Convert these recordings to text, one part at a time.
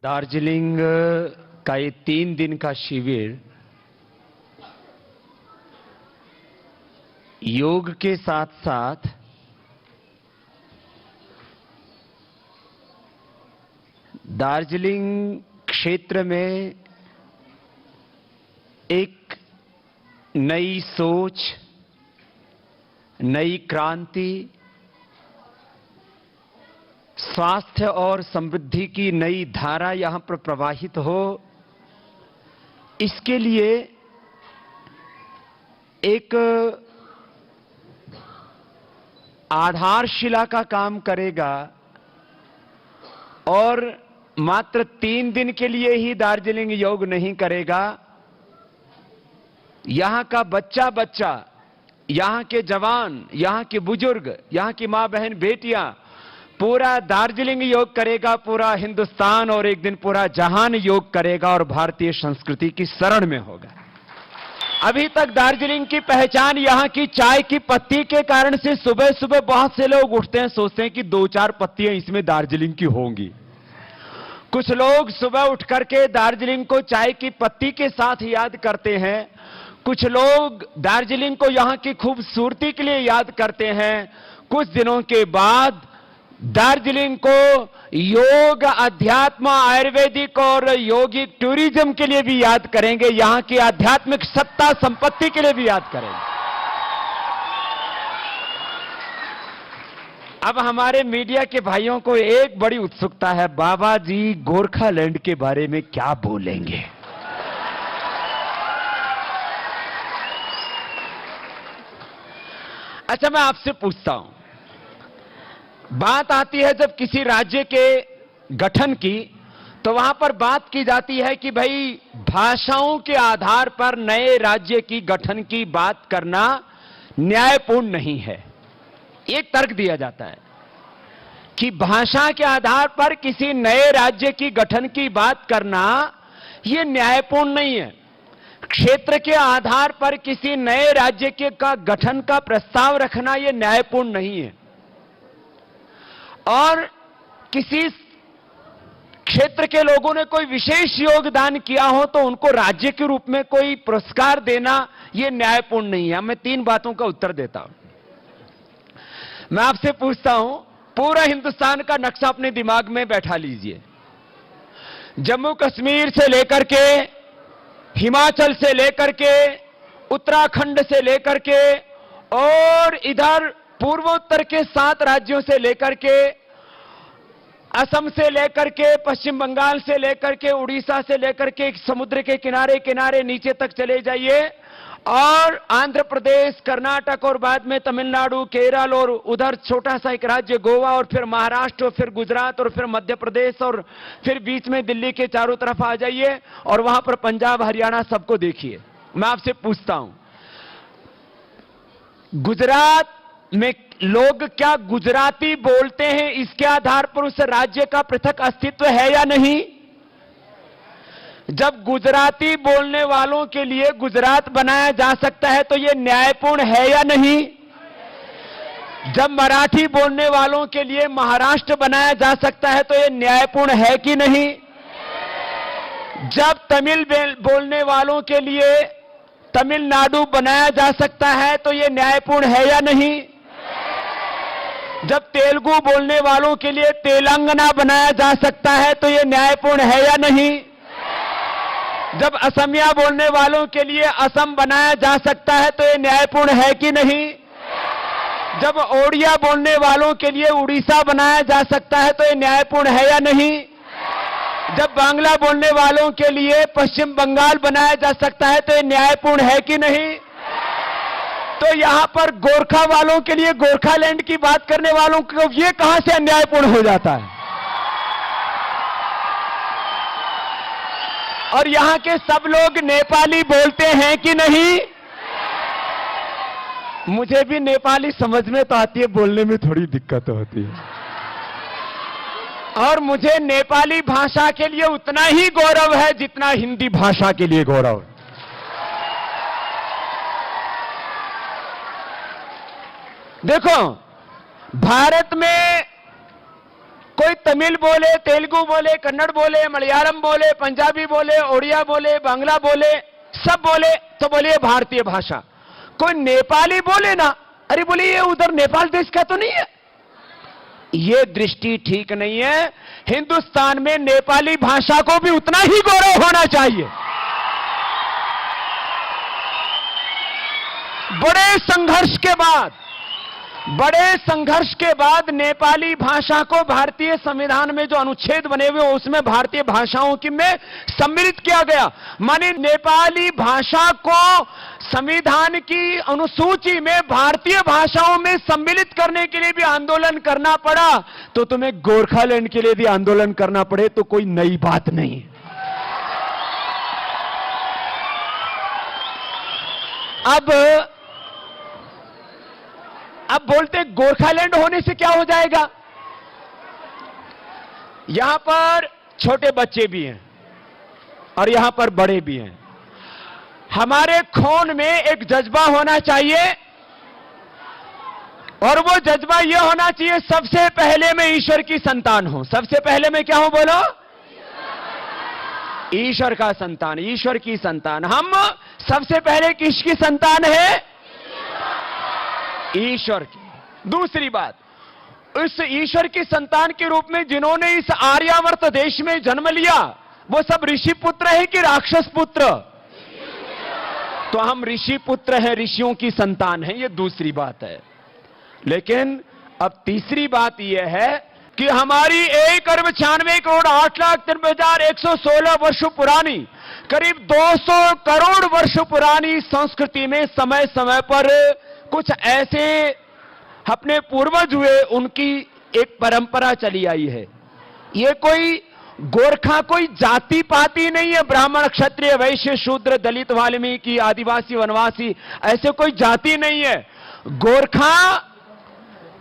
दार्जिलिंग का ये 3 दिन का शिविर योग के साथ साथ दार्जिलिंग क्षेत्र में एक नई सोच, नई क्रांति, स्वास्थ्य और समृद्धि की नई धारा यहां पर प्रवाहित हो, इसके लिए एक आधारशिला का काम करेगा। और मात्र 3 दिन के लिए ही दार्जिलिंग योग नहीं करेगा। यहां का बच्चा बच्चा, यहां के जवान, यहां के बुजुर्ग, यहां की मां बहन बेटियां पूरा दार्जिलिंग योग करेगा, पूरा हिंदुस्तान और एक दिन पूरा जहान योग करेगा और भारतीय संस्कृति की शरण में होगा। अभी तक दार्जिलिंग की पहचान यहां की चाय की पत्ती के कारण से सुबह सुबह बहुत से लोग उठते हैं, सोचते हैं कि 2-4 पत्तियां इसमें दार्जिलिंग की होंगी। कुछ लोग सुबह उठ करके दार्जिलिंग को चाय की पत्ती के साथ याद करते हैं, कुछ लोग दार्जिलिंग को यहां की खूबसूरती के लिए याद करते हैं। कुछ दिनों के बाद दार्जिलिंग को योग, अध्यात्म, आयुर्वेदिक और योगिक टूरिज्म के लिए भी याद करेंगे, यहां की आध्यात्मिक सत्ता संपत्ति के लिए भी याद करेंगे। अब हमारे मीडिया के भाइयों को एक बड़ी उत्सुकता है, बाबा जी गोरखालैंड के बारे में क्या बोलेंगे। अच्छा, मैं आपसे पूछता हूं, बात आती है जब किसी राज्य के गठन की, तो वहां पर बात की जाती है कि भाई भाषाओं के आधार पर नए राज्य की गठन की बात करना न्यायपूर्ण नहीं है। एक तर्क दिया जाता है कि भाषा के आधार पर किसी नए राज्य की गठन की बात करना यह न्यायपूर्ण नहीं है। क्षेत्र के आधार पर किसी नए राज्य के का गठन का प्रस्ताव रखना यह न्यायपूर्ण नहीं है। और किसी क्षेत्र के लोगों ने कोई विशेष योगदान किया हो तो उनको राज्य के रूप में कोई पुरस्कार देना यह न्यायपूर्ण नहीं है। मैं 3 बातों का उत्तर देता हूं। मैं आपसे पूछता हूं, पूरा हिंदुस्तान का नक्शा अपने दिमाग में बैठा लीजिए। जम्मू कश्मीर से लेकर के, हिमाचल से लेकर के, उत्तराखंड से लेकर के और इधर पूर्वोत्तर के 7 राज्यों से लेकर के, असम से लेकर के, पश्चिम बंगाल से लेकर के, उड़ीसा से लेकर के, समुद्र के किनारे किनारे नीचे तक चले जाइए, और आंध्र प्रदेश, कर्नाटक और बाद में तमिलनाडु, केरल और उधर छोटा सा एक राज्य गोवा और फिर महाराष्ट्र और फिर गुजरात और फिर मध्य प्रदेश और फिर बीच में दिल्ली के चारों तरफ आ जाइए और वहां पर पंजाब, हरियाणा सबको देखिए। मैं आपसे पूछता हूं, गुजरात में लोग क्या गुजराती बोलते हैं, इसके आधार पर उस राज्य का पृथक अस्तित्व है या नहीं? जब गुजराती बोलने वालों के लिए गुजरात बनाया जा सकता है तो यह न्यायपूर्ण है या नहीं? जब मराठी बोलने वालों के लिए महाराष्ट्र बनाया जा सकता है तो यह न्यायपूर्ण है कि नहीं? जब तमिल बोलने वालों के लिए तमिलनाडु बनाया जा सकता है तो यह न्यायपूर्ण है या नहीं? जब तेलुगु बोलने वालों के लिए तेलंगाना बनाया जा सकता है तो यह न्यायपूर्ण है या नहीं? जब असमिया बोलने वालों के लिए असम बनाया जा सकता है तो यह न्यायपूर्ण है कि नहीं? जब ओडिया बोलने वालों के लिए उड़ीसा बनाया जा सकता है तो यह न्यायपूर्ण है या नहीं? जब बांग्ला बोलने वालों के लिए पश्चिम बंगाल बनाया जा सकता है तो यह न्यायपूर्ण है कि नहीं? तो यहां पर गोरखा वालों के लिए गोरखालैंड की बात करने वालों को यह कहां से अन्यायपूर्ण हो जाता है? और यहां के सब लोग नेपाली बोलते हैं कि नहीं? मुझे भी नेपाली समझ में तो आती है, बोलने में थोड़ी दिक्कत होती है। और मुझे नेपाली भाषा के लिए उतना ही गौरव है जितना हिंदी भाषा के लिए गौरव है। देखो, भारत में कोई कोई तमिल बोले, तेलुगु बोले, कन्नड़ बोले, मलयालम बोले, पंजाबी बोले, ओडिया बोले, बांग्ला बोले, सब बोले तो बोलिए भारतीय भाषा। कोई नेपाली बोले ना, अरे बोलिए ये उधर नेपाल देश का तो नहीं है। ये दृष्टि ठीक नहीं है। हिंदुस्तान में नेपाली भाषा को भी उतना ही गौरव होना चाहिए। बड़े संघर्ष के बाद नेपाली भाषा को भारतीय संविधान में जो अनुच्छेद बने हुए उसमें भारतीय भाषाओं की में सम्मिलित किया गया। माने नेपाली भाषा को संविधान की अनुसूची में भारतीय भाषाओं में सम्मिलित करने के लिए भी आंदोलन करना पड़ा, तो तुम्हें गोरखालैंड के लिए भी आंदोलन करना पड़े तो कोई नई बात नहीं। अब बोलते गोरखालैंड होने से क्या हो जाएगा। यहां पर छोटे बच्चे भी हैं और यहां पर बड़े भी हैं। हमारे खून में एक जज्बा होना चाहिए और वो जज्बा यह होना चाहिए, सबसे पहले मैं ईश्वर की संतान हूं। सबसे पहले मैं क्या हूं बोलो? ईश्वर का संतान, ईश्वर की संतान। हम सबसे पहले किसकी संतान है? ईश्वर की। दूसरी बात, इस ईश्वर की संतान के रूप में जिन्होंने इस आर्यावर्त देश में जन्म लिया वो सब ऋषि पुत्र है कि राक्षस पुत्र? तो हम ऋषि पुत्र हैं, ऋषियों की संतान है, ये दूसरी बात है। लेकिन अब तीसरी बात यह है कि हमारी 1,96,08,93,116 वर्ष पुरानी, करीब 200 करोड़ वर्ष पुरानी संस्कृति में समय समय पर कुछ ऐसे अपने पूर्वज हुए, उनकी एक परंपरा चली आई है। ये कोई गोरखा कोई जाति पाति नहीं है, ब्राह्मण क्षत्रिय वैश्य शूद्र दलित वाल्मीकि आदिवासी वनवासी, ऐसे कोई जाति नहीं है। गोरखा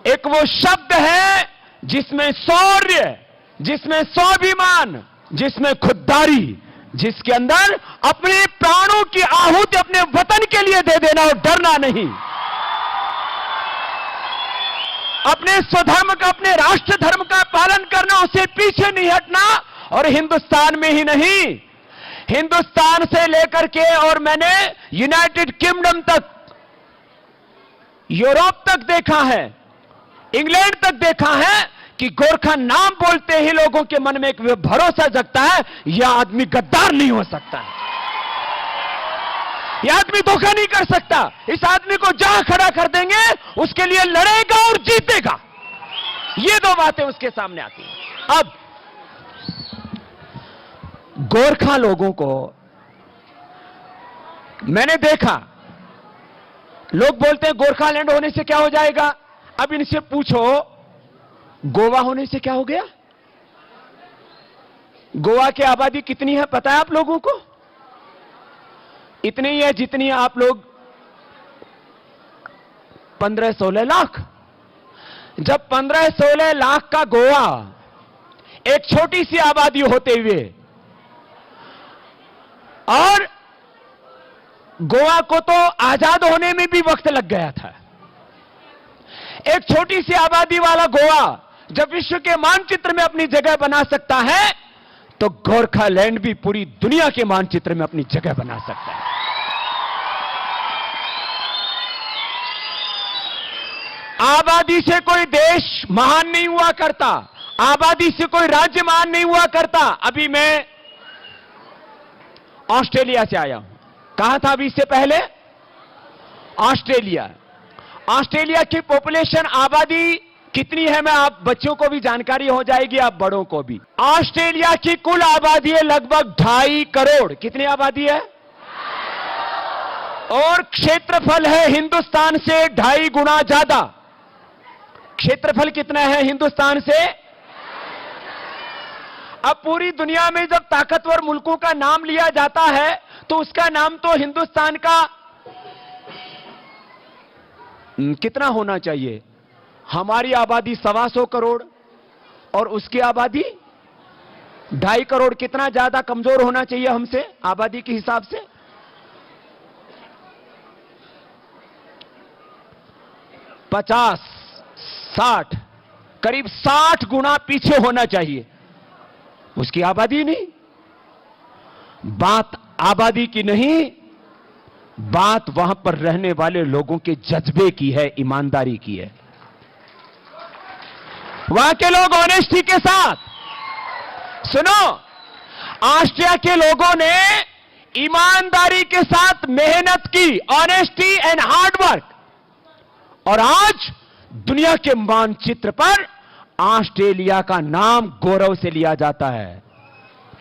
एक वो शब्द है जिसमें शौर्य, जिसमें स्वाभिमान, जिसमें खुददारी, जिसके अंदर अपने प्राणों की आहुति अपने वतन के लिए दे देना और डरना नहीं, अपने स्वधर्म का, अपने राष्ट्र धर्म का पालन करना, उसे पीछे नहीं हटना। और हिंदुस्तान में ही नहीं, हिंदुस्तान से लेकर के और मैंने यूनाइटेड किंगडम तक, यूरोप तक देखा है, इंग्लैंड तक देखा है कि गोरखा नाम बोलते ही लोगों के मन में एक भरोसा जगता है, यह आदमी गद्दार नहीं हो सकता है, यह आदमी धोखा नहीं कर सकता, इस आदमी को जहां खड़ा कर देंगे उसके लिए लड़ेगा और जीतेगा। ये दो बातें उसके सामने आती हैं। अब गोरखा लोगों को मैंने देखा, लोग बोलते हैं गोरखालैंड होने से क्या हो जाएगा। अब इनसे पूछो गोवा होने से क्या हो गया। गोवा की आबादी कितनी है पता है आप लोगों को? इतनी है जितनी आप लोग 15-16 लाख। जब 15-16 लाख का गोवा एक छोटी सी आबादी होते हुए, और गोवा को तो आजाद होने में भी वक्त लग गया था, एक छोटी सी आबादी वाला गोवा जब विश्व के मानचित्र में अपनी जगह बना सकता है तो गोरखालैंड भी पूरी दुनिया के मानचित्र में अपनी जगह बना सकता है। आबादी से कोई देश महान नहीं हुआ करता, आबादी से कोई राज्य महान नहीं हुआ करता। अभी मैं ऑस्ट्रेलिया से आया हूं। कहां था अभी इससे पहले? ऑस्ट्रेलिया। ऑस्ट्रेलिया की पॉपुलेशन आबादी कितनी है, मैं आप बच्चों को भी जानकारी हो जाएगी, आप बड़ों को भी। ऑस्ट्रेलिया की कुल आबादी है लगभग 2.5 करोड़। कितनी आबादी है? और क्षेत्रफल है हिंदुस्तान से 2.5 गुना ज्यादा। क्षेत्रफल कितना है हिंदुस्तान से? अब पूरी दुनिया में जब ताकतवर मुल्कों का नाम लिया जाता है तो उसका नाम तो हिंदुस्तान का कितना होना चाहिए? हमारी आबादी 125 करोड़ और उसकी आबादी 2.5 करोड़। कितना ज्यादा कमजोर होना चाहिए हमसे आबादी के हिसाब से? 50, 60, करीब 60 गुना पीछे होना चाहिए, उसकी आबादी नहीं। बात आबादी की नहीं, बात वहां पर रहने वाले लोगों के जज्बे की है, ईमानदारी की है। वहां के लोग ऑनेस्टी के साथ, सुनो, ऑस्ट्रिया के लोगों ने ईमानदारी के साथ मेहनत की, ऑनेस्टी एंड हार्डवर्क, और आज दुनिया के मानचित्र पर ऑस्ट्रेलिया का नाम गौरव से लिया जाता है।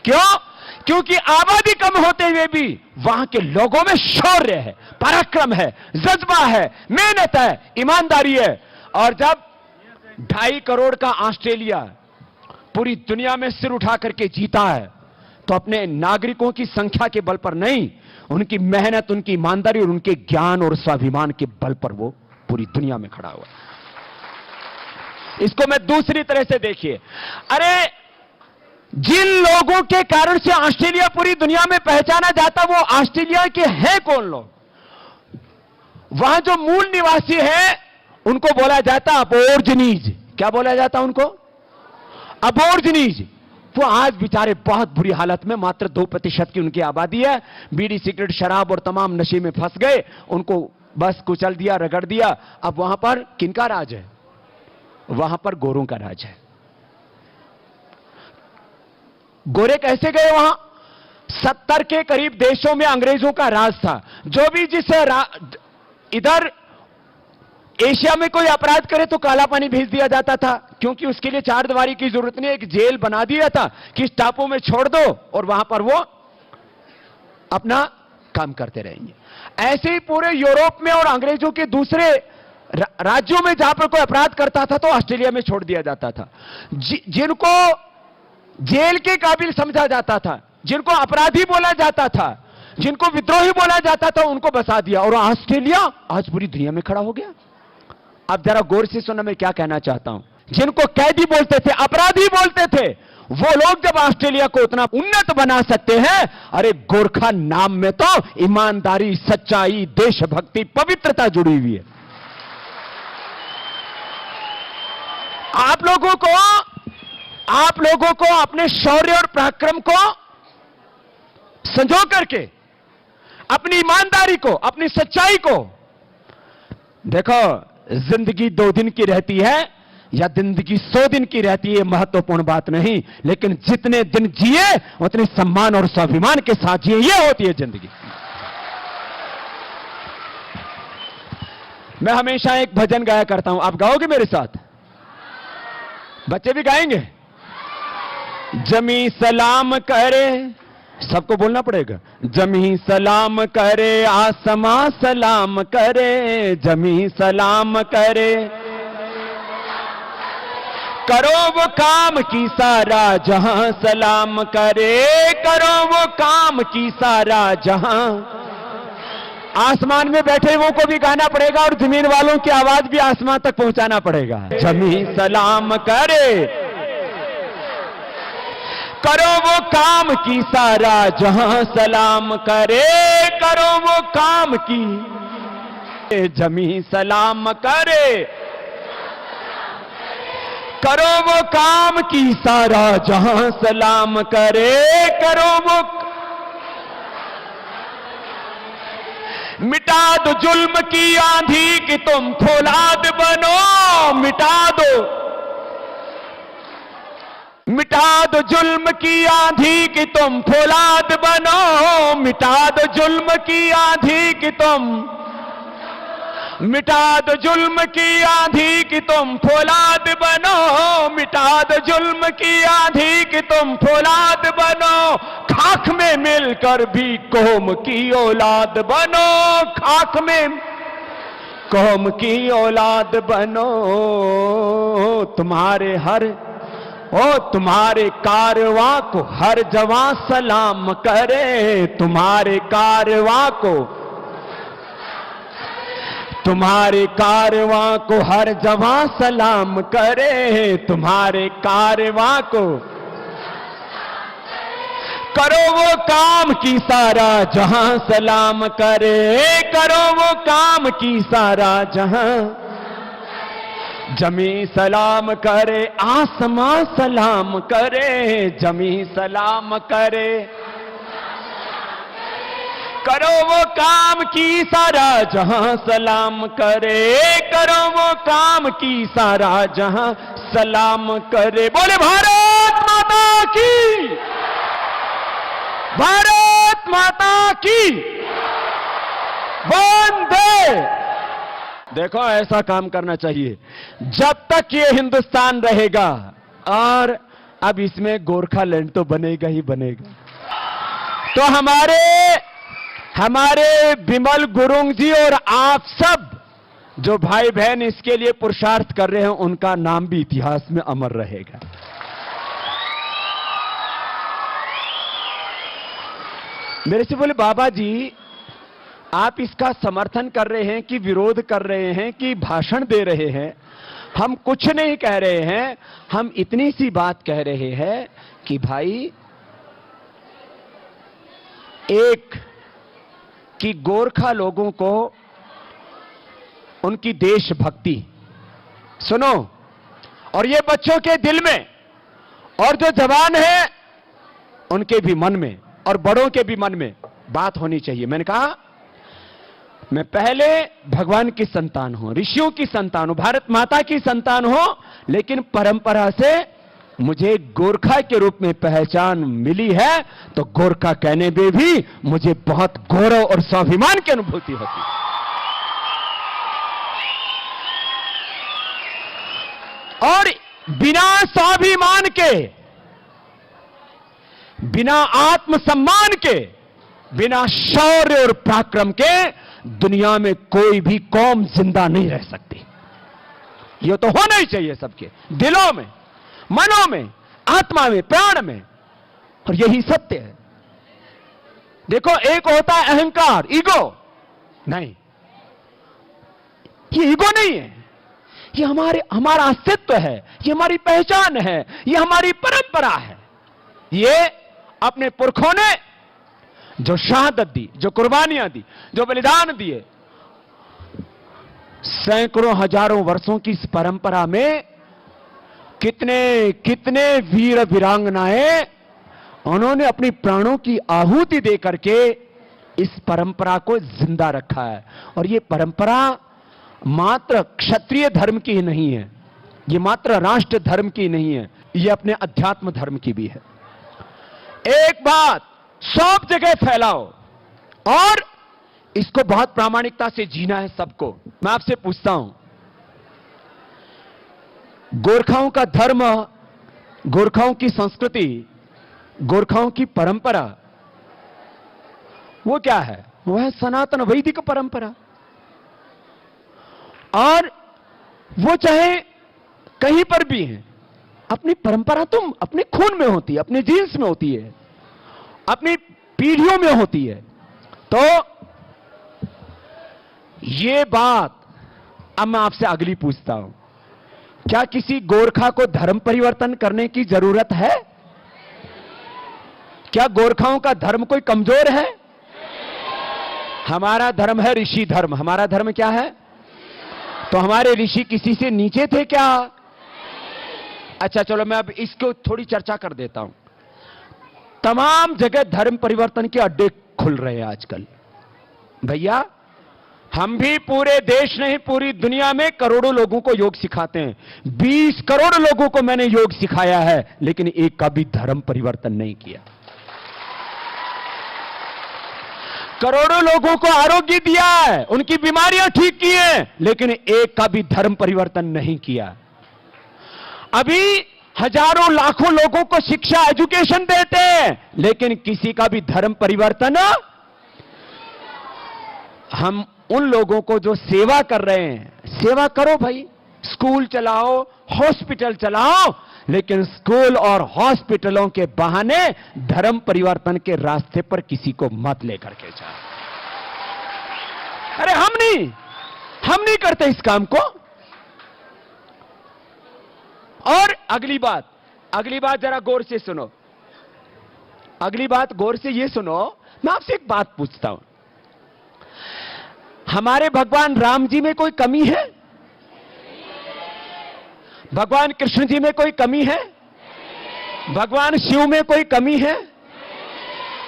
क्यों? क्योंकि आबादी कम होते हुए भी वहां के लोगों में शौर्य है, पराक्रम है, जज्बा है, मेहनत है, ईमानदारी है। और जब 2.5 करोड़ का ऑस्ट्रेलिया पूरी दुनिया में सिर उठा करके जीता है, तो अपने नागरिकों की संख्या के बल पर नहीं, उनकी मेहनत, उनकी ईमानदारी और उनके ज्ञान और स्वाभिमान के बल पर वो पूरी दुनिया में खड़ा हुआ है। इसको मैं दूसरी तरह से देखिए, अरे जिन लोगों के कारण से ऑस्ट्रेलिया पूरी दुनिया में पहचाना जाता, वो ऑस्ट्रेलिया के हैं कौन लोग? वहां जो मूल निवासी है उनको बोला जाता अबोर्जिनीज। क्या बोला जाता उनको? अबोर्जिनीज। वो आज बेचारे बहुत बुरी हालत में, मात्र 2% की उनकी आबादी है, बीड़ी, सिगरेट, शराब और तमाम नशे में फंस गए, उनको बस कुचल दिया, रगड़ दिया। अब वहां पर किनका राज है? वहां पर गोरों का राज है। गोरे कैसे गए वहां? 70 के करीब देशों में अंग्रेजों का राज था। जो भी जिसे इधर एशिया में कोई अपराध करे तो काला पानी भेज दिया जाता था, क्योंकि उसके लिए चारदीवारी की जरूरत नहीं, एक जेल बना दिया था कि इस टापू में छोड़ दो और वहां पर वो अपना काम करते रहेंगे। ऐसे ही पूरे यूरोप में और अंग्रेजों के दूसरे राज्यों में जहां पर कोई अपराध करता था तो ऑस्ट्रेलिया में छोड़ दिया जाता था। जिनको जेल के काबिल समझा जाता था, जिनको अपराधी बोला जाता था, जिनको विद्रोही बोला जाता था, उनको बसा दिया, और ऑस्ट्रेलिया आज पूरी दुनिया में खड़ा हो गया। अब जरा गौर से सुनना, मैं क्या कहना चाहता हूं। जिनको कैदी बोलते थे, अपराधी बोलते थे, वो लोग जब ऑस्ट्रेलिया को उतना उन्नत बना सकते हैं, अरे गोरखा नाम में तो ईमानदारी, सच्चाई, देशभक्ति, पवित्रता जुड़ी हुई है। आप लोगों को अपने शौर्य और पराक्रम को संजो करके, अपनी ईमानदारी को, अपनी सच्चाई को, देखो, जिंदगी 2 दिन की रहती है या जिंदगी 100 दिन की रहती है, महत्वपूर्ण बात नहीं, लेकिन जितने दिन जिए उतने सम्मान और स्वाभिमान के साथ जिए, ये होती है जिंदगी। मैं हमेशा एक भजन गाया करता हूं, आप गाओगे मेरे साथ? बच्चे भी गाएंगे। जमी सलाम करे, सबको बोलना पड़ेगा। जमी सलाम करे, आसमां सलाम करे, जमी सलाम करे, करो वो काम की सारा जहां सलाम करे, करो वो काम की सारा जहां। आसमान में बैठे वो को भी गाना पड़ेगा और जमीन वालों की आवाज भी आसमान तक पहुंचाना पड़ेगा। जमी सलाम करे, करो वो काम की सारा जहां सलाम करे, करो वो काम की, जमी सलाम करे, करो वो काम की सारा जहां सलाम करे, करो वो, मिटा दो जुल्म की आंधी कि तुम फौलाद बनो, मिटा दो, मिटा दो जुल्म की आंधी कि तुम फौलाद बनो, मिटा दो जुल्म की आंधी कि तुम, मिटा दो जुल्म की आंधी कि तुम फौलाद बनो, मिटा दो जुल्म की आंधी कि तुम फौलाद बनो, खाक में मिलकर भी कौम की औलाद बनो, खाक में कौम की औलाद बनो। तुम्हारे हर तुम्हारे कारवां को हर जवां सलाम करे, तुम्हारे कारवां को, तुम्हारे कारवां को हर जवां सलाम करे, तुम्हारे कारवां को, करो वो काम की सारा जहां सलाम करे, करो वो काम की सारा जहां। जमी सलाम करे, आसमां सलाम करे, जमी सलाम करे, करो वो काम की सारा जहां सलाम करे, करो वो काम की सारा जहां सलाम करे। बोले भारत माता की, भारत माता की वंदे। देखो ऐसा काम करना चाहिए जब तक ये हिंदुस्तान रहेगा, और अब इसमें गोरखालैंड तो बनेगा ही बनेगा। तो हमारे विमल गुरुंग जी और आप सब जो भाई बहन इसके लिए पुरुषार्थ कर रहे हैं, उनका नाम भी इतिहास में अमर रहेगा। मेरे से बोले बाबा जी, आप इसका समर्थन कर रहे हैं कि विरोध कर रहे हैं कि भाषण दे रहे हैं? हम कुछ नहीं कह रहे हैं, हम इतनी सी बात कह रहे हैं कि भाई, एक कि गोरखा लोगों को उनकी देशभक्ति सुनो, और ये बच्चों के दिल में, और जो जवान है उनके भी मन में, और बड़ों के भी मन में बात होनी चाहिए। मैंने कहा मैं पहले भगवान की संतान हूं, ऋषियों की संतान हूं, भारत माता की संतान हूं, लेकिन परंपरा से मुझे गोरखा के रूप में पहचान मिली है, तो गोरखा कहने में भी मुझे बहुत गौरव और स्वाभिमान की अनुभूति होती है। और बिना स्वाभिमान के, बिना आत्मसम्मान के, बिना शौर्य और पराक्रम के दुनिया में कोई भी कौम जिंदा नहीं रह सकती। यह तो होना ही चाहिए सबके दिलों में, मनों में, आत्मा में, प्राण में, और यही सत्य है। देखो, एक होता है अहंकार, ईगो। नहीं, ये ईगो नहीं है, ये हमारा अस्तित्व है, ये हमारी पहचान है, ये हमारी परंपरा है। ये अपने पुरखों ने जो शहादत दी, जो कुर्बानियां दी, जो बलिदान दिए, सैकड़ों हजारों वर्षों की इस परंपरा में कितने कितने वीर वीरांगनाएं उन्होंने अपनी प्राणों की आहुति देकर के इस परंपरा को जिंदा रखा है। और ये परंपरा मात्र क्षत्रिय धर्म की ही नहीं है, ये मात्र राष्ट्र धर्म की नहीं है, ये अपने अध्यात्म धर्म की भी है। एक बात सब जगह फैलाओ और इसको बहुत प्रामाणिकता से जीना है सबको। मैं आपसे पूछता हूं, गोरखाओं का धर्म, गोरखाओं की संस्कृति, गोरखाओं की परंपरा वो क्या है? वो है सनातन वैदिक परंपरा। और वो चाहे कहीं पर भी है, अपनी परंपरा तुम अपने खून में होती है, अपने जीन्स में होती है, अपनी पीढ़ियों में होती है। तो ये बात अब मैं आपसे अगली पूछता हूं, क्या किसी गोरखा को धर्म परिवर्तन करने की जरूरत है? क्या गोरखाओं का धर्म कोई कमजोर है? हमारा धर्म है ऋषि धर्म। हमारा धर्म क्या है? तो हमारे ऋषि किसी से नीचे थे क्या? अच्छा चलो, मैं अब इसको थोड़ी चर्चा कर देता हूं। तमाम जगह धर्म परिवर्तन के अड्डे खुल रहे हैं आजकल। भैया, हम भी पूरे देश नहीं, पूरी दुनिया में करोड़ों लोगों को योग सिखाते हैं। 20 करोड़ लोगों को मैंने योग सिखाया है, लेकिन एक का भी धर्म परिवर्तन नहीं किया। करोड़ों लोगों को आरोग्य दिया है, उनकी बीमारियां ठीक की हैं, लेकिन एक का भी धर्म परिवर्तन नहीं किया। अभी हजारों लाखों लोगों को शिक्षा, एजुकेशन देते हैं, लेकिन किसी का भी धर्म परिवर्तन। हम उन लोगों को जो सेवा कर रहे हैं, सेवा करो भाई, स्कूल चलाओ, हॉस्पिटल चलाओ, लेकिन स्कूल और हॉस्पिटलों के बहाने धर्म परिवर्तन के रास्ते पर किसी को मत लेकर के जाओ। अरे हम नहीं करते इस काम को। और अगली बात जरा गौर से सुनो, अगली बात गौर से ये सुनो। मैं आपसे एक बात पूछता हूं, हमारे भगवान राम जी में कोई कमी है? भगवान कृष्ण जी में कोई कमी है? भगवान शिव में कोई कमी है?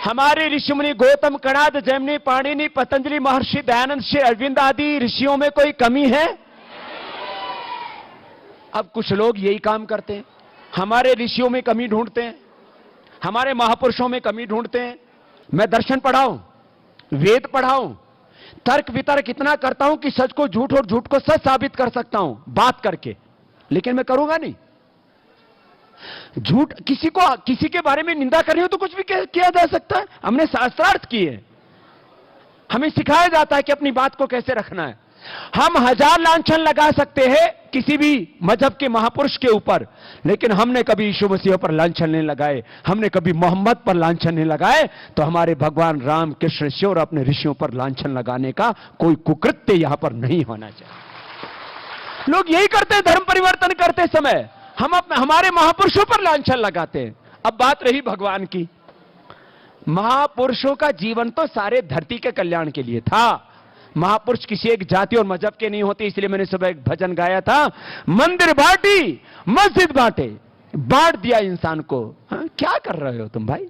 हमारे ऋषि मुनि गौतम, कणाद, जैमिनी, पाणिनि, पतंजलि, महर्षि दयानंद, श्री अरविंद आदि ऋषियों में कोई कमी है? अब कुछ लोग यही काम करते हैं, हमारे ऋषियों में कमी ढूंढते हैं, हमारे महापुरुषों में कमी ढूंढते हैं। मैं दर्शन पढ़ाऊं, वेद पढ़ाऊं, तर्क वितर्क इतना करता हूं कि सच को झूठ और झूठ को सच साबित कर सकता हूं बात करके, लेकिन मैं करूंगा नहीं। झूठ किसी के बारे में निंदा करनी हो तो कुछ भी किया जा सकता है। हमने शास्त्रार्थ किए, हमें सिखाया जाता है कि अपनी बात को कैसे रखना है। हम हजार लांछन लगा सकते हैं किसी भी मजहब के महापुरुष के ऊपर, लेकिन हमने कभी यीशु मसीह पर लांछन नहीं लगाए, हमने कभी मोहम्मद पर लांछन नहीं लगाए। तो हमारे भगवान राम, कृष्ण, शिव और अपने ऋषियों पर लांछन लगाने का कोई कुकृत्य यहां पर नहीं होना चाहिए। लोग यही करते हैं धर्म परिवर्तन करते समय, हमारे महापुरुषों पर लांछन लगाते हैं। अब बात रही भगवान की, महापुरुषों का जीवन तो सारे धरती के कल्याण के लिए था। महापुरुष किसी एक जाति और मजहब के नहीं होते, इसलिए मैंने सुबह एक भजन गाया था, मंदिर बांटी मस्जिद बांटे, बांट दिया इंसान को। हाँ, क्या कर रहे हो तुम भाई?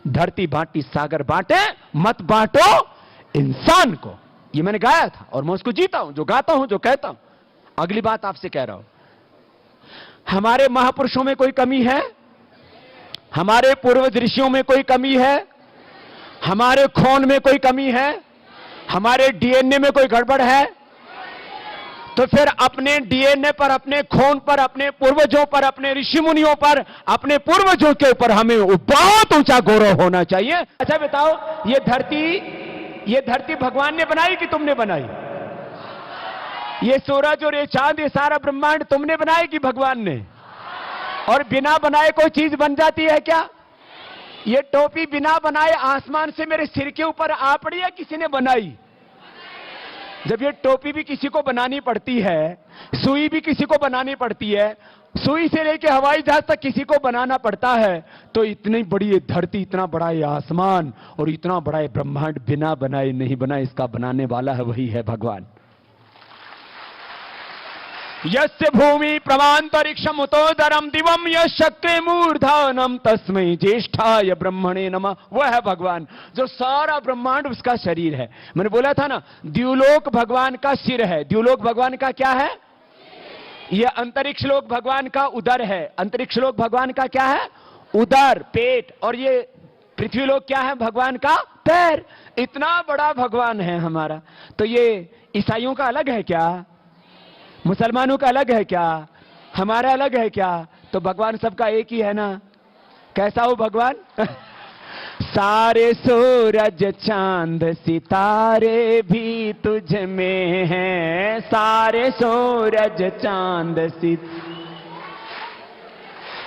धरती बांटी सागर बांटे, मत बांटो इंसान को। ये मैंने गाया था और मैं उसको जीता हूं, जो गाता हूं, जो कहता हूं। अगली बात आपसे कह रहा हूं, हमारे महापुरुषों में कोई कमी है? हमारे पूर्वज ऋषियों में कोई कमी है? हमारे खून में कोई कमी है? हमारे डीएनए में कोई गड़बड़ है? तो फिर अपने डीएनए पर, अपने खून पर, अपने पूर्वजों पर, अपने ऋषि मुनियों पर, अपने पूर्वजों के ऊपर हमें बहुत ऊंचा गौरव होना चाहिए। अच्छा बताओ, ये धरती भगवान ने बनाई कि तुमने बनाई? ये सूरज और ये चांद, ये सारा ब्रह्मांड तुमने बनाए कि भगवान ने? और बिना बनाए कोई चीज बन जाती है क्या? ये टोपी बिना बनाए आसमान से मेरे सिर के ऊपर आ पड़ी है, किसी ने बनाई? जब ये टोपी भी किसी को बनानी पड़ती है, सुई भी किसी को बनानी पड़ती है, सुई से लेके हवाई जहाज तक किसी को बनाना पड़ता है, तो इतनी बड़ी ये धरती, इतना बड़ा ये आसमान और इतना बड़ा ये ब्रह्मांड बिना बनाए नहीं बना। इसका बनाने वाला है, वही है भगवान। यस्य भूमि प्रमांतरिक्षम उतोदरम दिवम यशक्रे मूर्धनम तस्मै ज्येष्ठाय ब्रह्मणे नमः। वह है भगवान, जो सारा ब्रह्मांड उसका शरीर है। मैंने बोला था ना, द्युलोक भगवान का सिर है। द्युलोक भगवान का क्या है? यह अंतरिक्ष लोक भगवान का उदर है। अंतरिक्ष लोक भगवान का क्या है? उदर, पेट। और ये पृथ्वी लोक क्या है? भगवान का पैर। इतना बड़ा भगवान है हमारा। तो ये ईसाइयों का अलग है क्या? मुसलमानों का अलग है क्या? हमारा अलग है क्या? तो भगवान सबका एक ही है ना। कैसा हो भगवान? सारे सूरज चांद सितारे भी तुझ में हैं, सारे सूरज चांद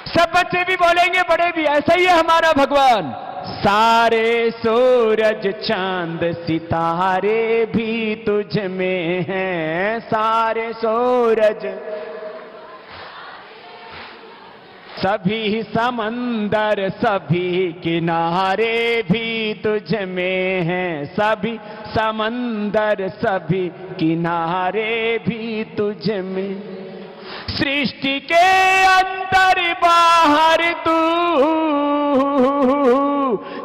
सब बच्चे भी बोलेंगे, बड़े भी, ऐसा ही है हमारा भगवान। सारे सूरज चांद सितारे भी तुझ में हैं, सारे सूरज, सभी समंदर सभी किनारे भी तुझ में हैं, सभी समंदर सभी किनारे भी तुझ में। सृष्टि के अंदर बाहर तू,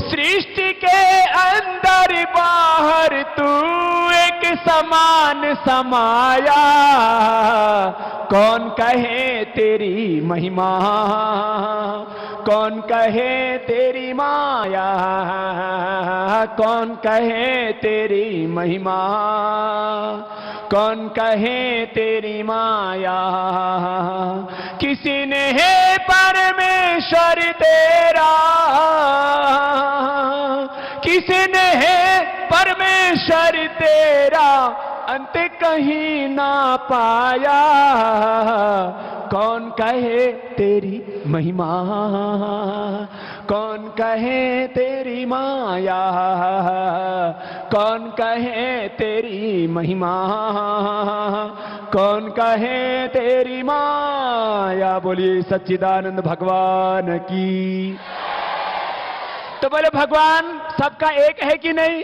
सृष्टि के अंदर बाहर तू एक समान समाया। कौन कहे तेरी महिमा, कौन कहे तेरी माया, कौन कहे तेरी महिमा, कौन कहे तेरी माया। किसी ने है परमेश्वर तेरा, किसी ने है परमेश्वर तेरा, अंत कहीं ना पाया। कौन कहे तेरी महिमा, कौन कहे तेरी माया, कौन कहे तेरी महिमा, कौन कहे तेरी माया। बोलिए सच्चिदानंद भगवान की। तो बोले भगवान सबका एक है कि नहीं?